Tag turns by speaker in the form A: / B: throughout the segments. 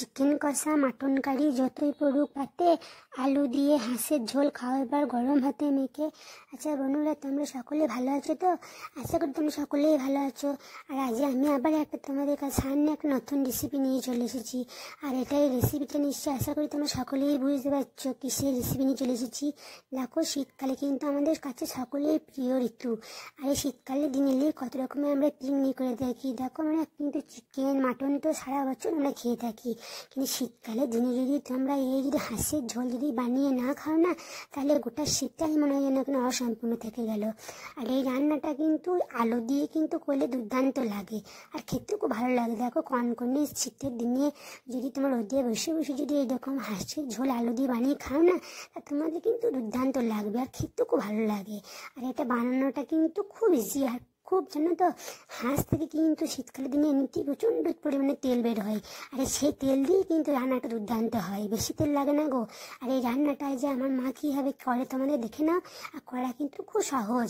A: Chicken কষা, mutton curry যতই পড়ুক পাতে, আলু দিয়ে হাঁসের ঝোল খাওয়া এবার গরম ভাতে মেখে। আচ্ছা বন্ধুরা, তোমরা সকলে ভালো আছো তো? আশা করি তোমরা সকলেই ভালো আছো। আর আজ আমি আবার একটা তোমাদের সামনে একটা নতুন রেসিপি নিয়ে চলে এসেছি। আর এটাই রেসিপিটা নিশ্চয়ই আশা করি তোমরা সকলেই বুঝতে পারছো কিসের রেসিপি নিয়ে চলে এসেছি। দেখো, শীতকালে কিন্তু আমাদের কাছে সকলেই প্রিয় ঋতু। আর এই শীতকালে দিন এলেই কত রকমের আমরা পিকনিক করে থাকি। দেখো, আমরা কিন্তু চিকেন মাটন তো সারা বছর আমরা খেয়ে থাকি, কিন্তু শীতকালে দিনে যদি তোমরা এই যদি হাঁসের ঝোল যদি বানিয়ে না খাও না, তাহলে গোটা শীতটাই মনে হয় যেন কোনো অসম্পূর্ণ থেকে গেল। আর এই রান্নাটা কিন্তু আলু দিয়ে কিন্তু করলে দুর্দান্ত লাগে, আর খেতেও খুব ভালো লাগে। দেখো, কনকনে শীতের দিনে যদি তোমার রোদে বসে বসে যদি এরকম হাঁসের ঝোল আলু দিয়ে বানিয়ে খাও না, তা তোমাদের কিন্তু দুর্দান্ত লাগবে, আর খেতেও খুব ভালো লাগে। আর এটা বানানোটা কিন্তু খুব ইজি, আর খুব জানো তো, হাঁস থেকে কিন্তু শীতকালের দিনে এমনিতেই প্রচণ্ড পরিমাণে তেল বের হয়, আর সেই তেল দিয়ে কিন্তু রান্নাটা দুর্দান্ত হয়, বেশি তেল লাগে না গো। আর এই রান্নাটায় যে আমার মা কীভাবে করে তোমাদের দেখে নাও, আর করা কিন্তু খুব সহজ।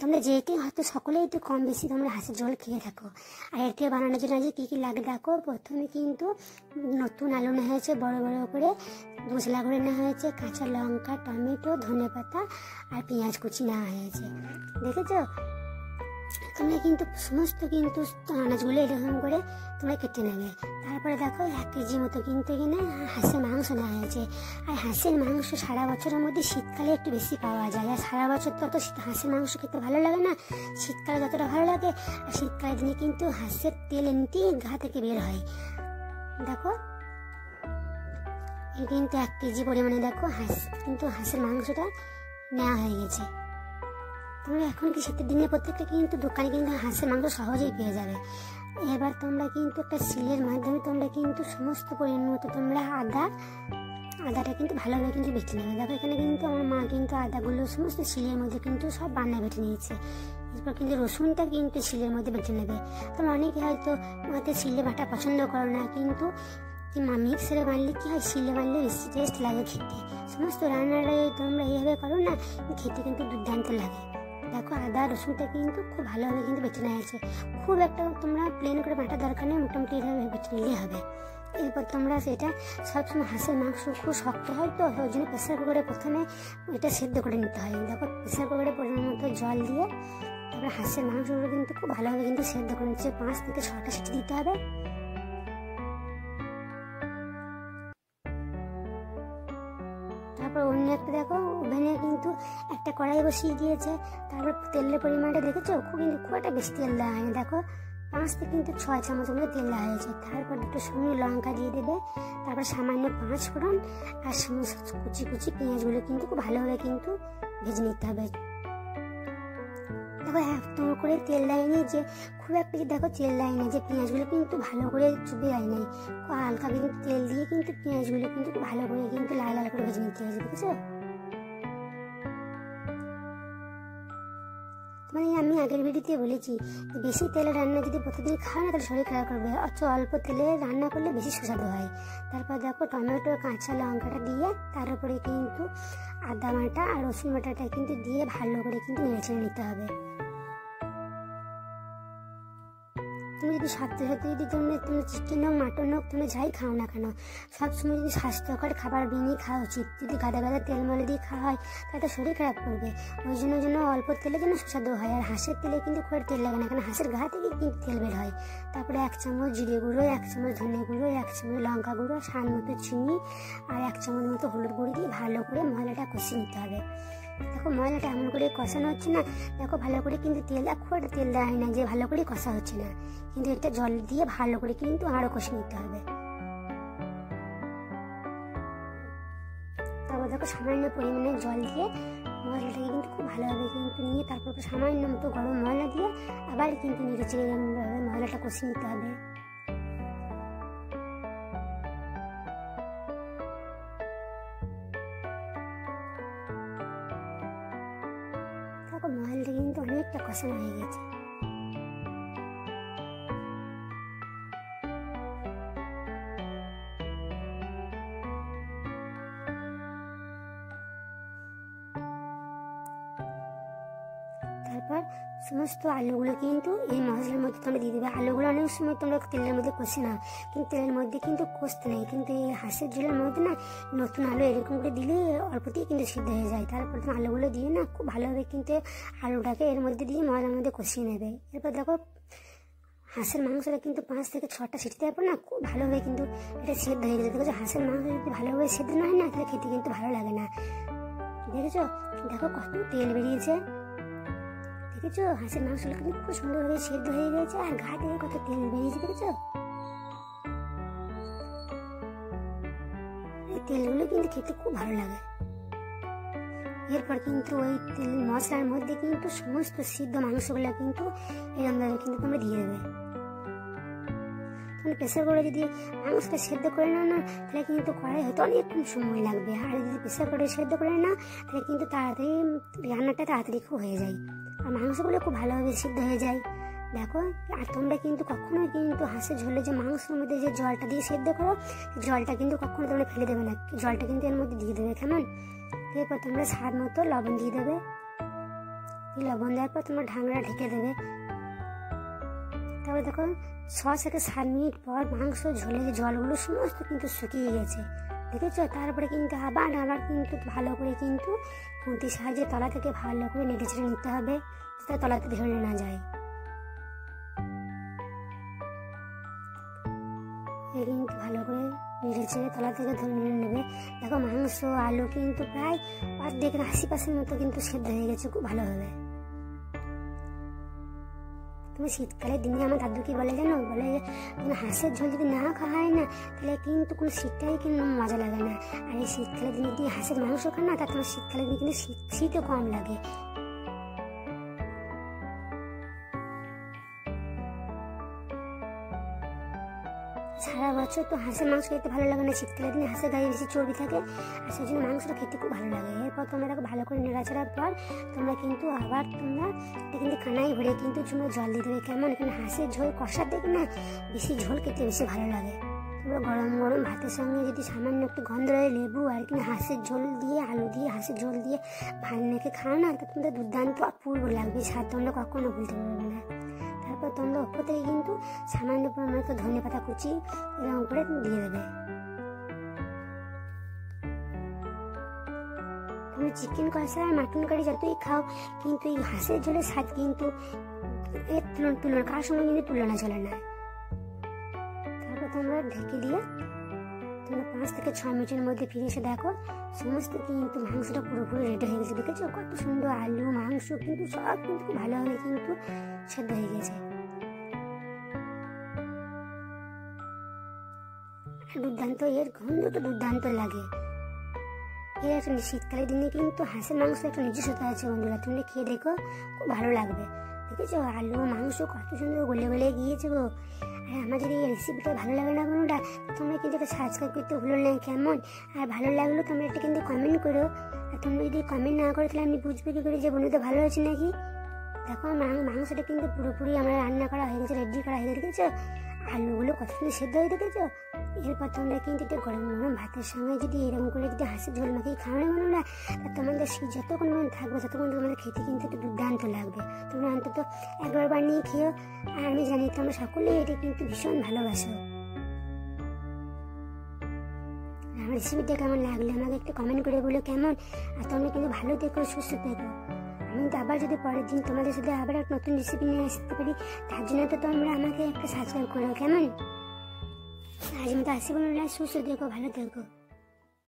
A: তোমরা যেটি হয়তো সকলেই একটু কম বেশি তোমরা হাঁসের ঝোল খেয়ে থাকো। আর এটি বানানোর জন্য যে কী কী লাগে দেখো, প্রথমে কিন্তু নতুন আলু নেওয়া হয়েছে বড় বড় করে, মশলা করে নেওয়া হয়েছে, কাঁচা লঙ্কা, টমেটো, ধনেপাতা আর পেঁয়াজ কুচি নেওয়া হয়েছে। দেখেছো, তোমরা কিন্তু সমস্ত কিন্তু আনাজগুলো এরকম করে তোমরা কেটে নেবে। তারপরে দেখো 1 কেজি মতো কিন্তু এখানে হাঁসের মাংস নেওয়া হয়েছে। আর হাঁসের মাংস সারা বছরের মধ্যে শীতকালে একটু বেশি পাওয়া যায়, আর সারা বছর তো অত হাঁসের মাংস খেতে ভালো লাগে না, শীতকালে যতটা ভালো লাগে। আর শীতকালের দিনে কিন্তু হাঁসের তেল এমনিতেই গা থেকে বের হয়। দেখো, এই কিন্তু 1 কেজি পরিমাণে দেখো হাঁসের মাংসটা নেওয়া হয়ে গেছে। তোমরা এখন কি শীতের দিনে প্রত্যেকটা কিন্তু দোকানে কিন্তু হাঁসের মাংস সহজেই পেয়ে যাবে। এবার তোমরা কিন্তু একটা শিলের মাধ্যমে তোমরা কিন্তু সমস্ত পরিমাণ মতো তোমরা আদাটা কিন্তু ভালোভাবে কিন্তু বেটে নেবে। দেখো, এখানে কিন্তু আমার মা কিন্তু আদাগুলো সমস্ত শিলের মধ্যে কিন্তু সব বান্না বেটে নিয়েছে। এরপর কিন্তু রসুনটা কিন্তু শিলের মধ্যে বেটে নেবে। তোমরা অনেকে হয়তো শিলে বাটা পছন্দ করো না, কিন্তু মিক্সারে বানলে কি হয়, শিলে বানলে বেশি টেস্ট লাগে খেতে। সমস্ত রান্নাটাই তোমরা এইভাবে করো না, খেতে কিন্তু দুর্দান্ত লাগে। দেখো, আদা রসুনটা কিন্তু খুব ভালোভাবে কিন্তু বেটে নেওয়া আছে। খুব একটা তোমরা প্লেন করে বাটা দরকার নেই, মোটামুটি এভাবে বেটে নিলেই হবে। এরপর তোমরা সেটা সবসময় হাঁসের মাংস খুব শক্ত হয়, তো ওই জন্য প্রেসার কুকারে প্রথমে এটা সেদ্ধ করে নিতে হয়। দেখো, প্রেসার কুকারে পরিমাণ মতো জল দিয়ে তারপরে হাঁসের মাংসগুলো কিন্তু খুব ভালোভাবে কিন্তু সেদ্ধ করে নিচ্ছে। 5 থেকে 6টা সিটি দিতে হবে। তারপর অন্য একটা দেখো, ওভেনে কিন্তু একটা কড়াই বসিয়ে দিয়েছে। তারপর তেলের পরিমাণটা দেখেছো, খুব একটা বেশি তেল দেওয়া হয়নি। দেখো, 5 থেকে কিন্তু 6 চামচ মতো তেল দেওয়া হয়েছে। তারপর একটু শুকনো লঙ্কা দিয়ে দেবে, তারপর সামান্য 5 ফোড়ন আর কুচি কুচি পেঁয়াজগুলো কিন্তু খুব ভালোভাবে কিন্তু ভেজে নিতে হবে। দেখো, এত করে তেল দেয়নি যে খুব একটা, দেখো তেল দেয়নি যে পেঁয়াজগুলো কিন্তু ভালো করে চুপে যায় নাই, হালকা কিন্তু তেল দিয়ে কিন্তু পেঁয়াজগুলো কিন্তু ভালো করে কিন্তু লাল লাল করে ভেজে নিতে হবে। বুঝেছো? মানে আমি আগের ভিডিওতে বলেছি, বেশি তেলে রান্না যদি প্রতিদিন খাও না, তাহলে শরীর খারাপ করবে। অল্প তেলে রান্না করলে বেশি সুস্বাদু হয়। তারপর দেখো, টমেটো কাঁচা লঙ্কাটা দিয়ে তার উপরে কিন্তু আদা বাটা আর রসুন বাটাটা কিন্তু দিয়ে ভালো করে কিন্তু নেড়ে নিতে হবে। তুমি যদি সত্যি যদি তুমি চিকেন হোক মাটন হোক তুমি যাই খাও না কেন, সবসময় যদি স্বাস্থ্যকর খাবার বানিয়ে খাওয়া উচিত। যদি গাদা গাদা তেল মলে দিয়ে খাওয়া হয় তাহলে শরীর খারাপ করবে। ওই জন্য অল্প তেলে যেন সুস্বাদু হয়। আর হাঁসের তেলে কিন্তু খুব তেল লাগে না, কারণ হাঁসের গা থেকে কিন্তু তেল বের হয়। তারপরে 1 চামচ জিরে গুঁড়ো, 1 চামচ ধনে গুঁড়ো, 1 চামচ লঙ্কা গুঁড়ো, স্বাদ মতো চিনি আর 1 চামচ মতো হলুদ গুঁড়ো দিয়ে ভালো করে মশলাটা কষিয়ে নিতে হবে। দেখো, মশলাটা এমন করে কষানো হচ্ছে না, দেখো ভালো করে কিন্তু খুব একটা তেল দেওয়া হয় না যে ভালো করে কষা হচ্ছে না, কিন্তু এটা জল দিয়ে ভালো করে কিন্তু আরো কষে নিতে হবে। তারপর দেখো, সামান্য পরিমাণে জল দিয়ে মশলাটাকে কিন্তু খুব ভালোভাবে কিন্তু নিয়ে তারপর সামান্য মতো গরম মশলা দিয়ে আবার কিন্তু নেড়ে চেড়ে মশলাটা কষে নিতে হবে। দেখো, মশলাটা কিন্তু অনেকটা কষানো হয়ে গেছে। তারপর তারপর সমস্ত আলুগুলো কিন্তু এই মশলার মধ্যে তোমরা দিয়ে দেবে। আলুগুলো অনেক সময় তোমরা তেলের মধ্যে কষে নাও, কিন্তু তেলের মধ্যে কিন্তু কষতে নেই, কিন্তু এই হাঁসের ঝোলের মধ্যে না নতুন আলু এরকম করে দিলে অল্পতেই কিন্তু সিদ্ধ হয়ে যায়। তারপর তুমি আলুগুলো দিয়ে না খুব ভালোভাবে কিন্তু আলুটাকে এর মধ্যে দিয়ে মশলার মধ্যে কষিয়ে নেবে। এরপর দেখো হাঁসের মাংসটা কিন্তু 5 থেকে 6টা সিটি দেওয়ার পর না খুব ভালোভাবে কিন্তু এটা সেদ্ধ হয়ে গেছে। দেখেছো হাঁসের মাংস যদি ভালোভাবে সেদ্ধ না হয় না তাহলে খেতে কিন্তু ভালো লাগে না। দেখেছো, দেখো কত তেল বেরিয়েছে, দেখেছো হাঁসের মাংসটা কিন্তু খুব সুন্দরভাবে সেদ্ধ হয়ে গেছে আর ঘা থেকে কত তেল বেরিয়েছে। দেখেছো এই তেলগুলো কিন্তু খেতে খুব ভালো লাগে। এরপর কিন্তু ওই তেল মশলার মধ্যে কিন্তু সমস্ত সিদ্ধ মাংসগুলো কিন্তু এরকমভাবে কিন্তু তোমরা দিয়ে দেবে। তুমি প্রেসার করে যদি মাংসটা সেদ্ধ করে নাও না তাহলে কিন্তু কড়াই হয়তো অনেকক্ষণ সময় লাগবে, আর যদি প্রেসার করে সেদ্ধ করে নাও তাহলে কিন্তু তাড়াতাড়ি রান্নাটা তাড়াতাড়ি খুব হয়ে যায় আর মাংসগুলো খুব ভালোভাবে সিদ্ধ হয়ে যায়। দেখো, আর তোমরা কিন্তু কখনোই কিন্তু হাঁসের ঝোলে যে মাংসের মধ্যে যে জলটা দিয়ে সেদ্ধ করো জলটা কিন্তু কখনো তোমরা ফেলে দেবে না, জলটা কিন্তু এর মধ্যে দিয়ে দেবে। কেমন? এরপর তোমরা স্বাদ মতো লবণ দিয়ে দেবে। লবণ দেওয়ার পর তোমরা ঢাকনা ঢেকে দেবে। তারপরে দেখো 6 থেকে 7 মিনিট পর মাংস ঝোলে যে জলগুলো সমস্ত কিন্তু শুকিয়ে গেছে। দেখেছো? তারপরে কিন্তু আবার কিন্তু ভালো করে কিন্তু খুন্তির সাহায্যে তলা থেকে ভালো করে নেড়ে চেড়ে নিতে হবে যাতে তলাতে ধরে না যায়। কিন্তু ভালো করে নেড়ে চেড়ে তলা থেকে ধরে নিয়ে নেবে। দেখো মাংস আলু কিন্তু প্রায় অর্ধেক 80% মতো কিন্তু সেদ্ধ হয়ে গেছে খুব ভালোভাবে। তুমি শীতকালের দিনে আমার দাদু কি বলে জানো, বলে হাঁসের ঝোল যদি না খাওয়া হয় না তাহলে কিন্তু কোনো শীতটাই কিন্তু মজা লাগে না। আর এই শীতকালের দিনে যদি হাঁসের মাংস খান না তা তোমার শীতকালের দিনে কিন্তু শীতও কম লাগে। সারা বছর তো হাঁসের মাংস খেতে ভালো লাগে না, শীতকালের দিনে হাঁসের গায়ে বেশি চর্বি থাকে আর সেই জন্য মাংসটা খেতে খুব ভালো লাগে। এরপর তোমরা তাকে ভালো করে নেড়াচড়ার পর তোমরা কিন্তু আবার তোমরা এটা কিন্তু কানাই ভরে কিন্তু তোমরা জল দিয়ে দেবে। কেমন? এখানে হাঁসের ঝোল কষার দেখে না বেশি ঝোল খেতে বেশি ভালো লাগে। তোমরা গরম গরম ভাতের সঙ্গে যদি সামান্য একটু গন্ধ রয়ে লেবু আর কিন্তু হাঁসের ঝোল দিয়ে আলু দিয়ে হাঁসের ঝোল দিয়ে ভাত মেখে খাও না তা তোমাদের দুর্দান্ত অপূর্ব লাগবে, স্বাদ তোমরা কখনো ভুলতে পারবে না। তারপর তোমরা উপর থেকে কিন্তু সামান্য পরিমাণে ধনে পাতা কুচি এরকম করে দিয়ে দেবে। তুমি চিকেন কষা আর মাটন কারি যতই খাও কিন্তু এই হাঁসের ঝোলের স্বাদ কিন্তু এর তুলনা কার সঙ্গে কিন্তু তুলনা চলে না। তারপর তোমরা ঢেকে দিয়ে তোমরা 5 থেকে 6 মিনিটের মধ্যে ফিরে এসে দেখো সমস্ত কিন্তু মাংসটা পুরোপুরি রেডি হয়ে গেছে। দেখেছো কত সুন্দর আলু মাংস কিন্তু সব কিন্তু খুব ভালোভাবে কিন্তু সেদ্ধ হয়ে গেছে। দুর্দান্ত, এর গন্ধ তো দুর্দান্ত লাগে। এর একটা শীতকালের দিনে কিন্তু হাঁসের মাংস একটা নিজস্বতা আছে বন্ধুরা, তোমরা খেয়ে দেখো খুব ভালো লাগবে। দেখেছো আলু মাংস কত সুন্দর গলে গলে গিয়েছে গো। আর আমার যদি এই রেসিপিটা ভালো লাগে না বন্ধুরা তোমরা কিন্তু এটা সাবস্ক্রাইব করতে ভুলো না। কেমন? আর ভালো লাগলো তোমরা এটা কিন্তু কমেন্ট করো। আর তোমরা যদি কমেন্ট না করো তাহলে আমি বুঝবো কি করে যে বন্ধুটা ভালো আছে নাকি। দেখো মাংসটা কিন্তু পুরোপুরি আমার রান্না করা হয়ে গেছে, রেডি করা হয়ে গেছে। দেখেছো আলুগুলো কত সুন্দর সেদ্ধ হয়ে দেখেছো। এরপর তোমরা কিন্তু এটা গরম গরম ভাতের সঙ্গে যদি এরকম করে যদি হাঁসের ঝোল মাখিয়ে খাওয়ানো মনে না তোমাদের যতক্ষণ থাকবে ততক্ষণ তোমাদের খেতে কিন্তু একটু দুর্দান্ত লাগবে। তোমরা অন্তত একবার বানিয়ে খেও। আর আমি জানি তোমরা সকলেই এটা কিন্তু ভীষণ ভালোবাসো। আমার রেসিপিটা কেমন লাগলো আমাকে একটু কমেন্ট করে বলো কেমন। আর তোমরা কিন্তু ভালো থেকো, সুস্থ থেকো। আমি তো আবার যদি পরের দিন তোমাদের সাথে আবার একটা নতুন রেসিপি নিয়ে আসতে পারি তার জন্য তো তোমরা আমাকে একটা সাবস্ক্রাইব করো। কেমন? আজ মতো আসি বলো না, সুস্থ থেকো, ভালো থেকো।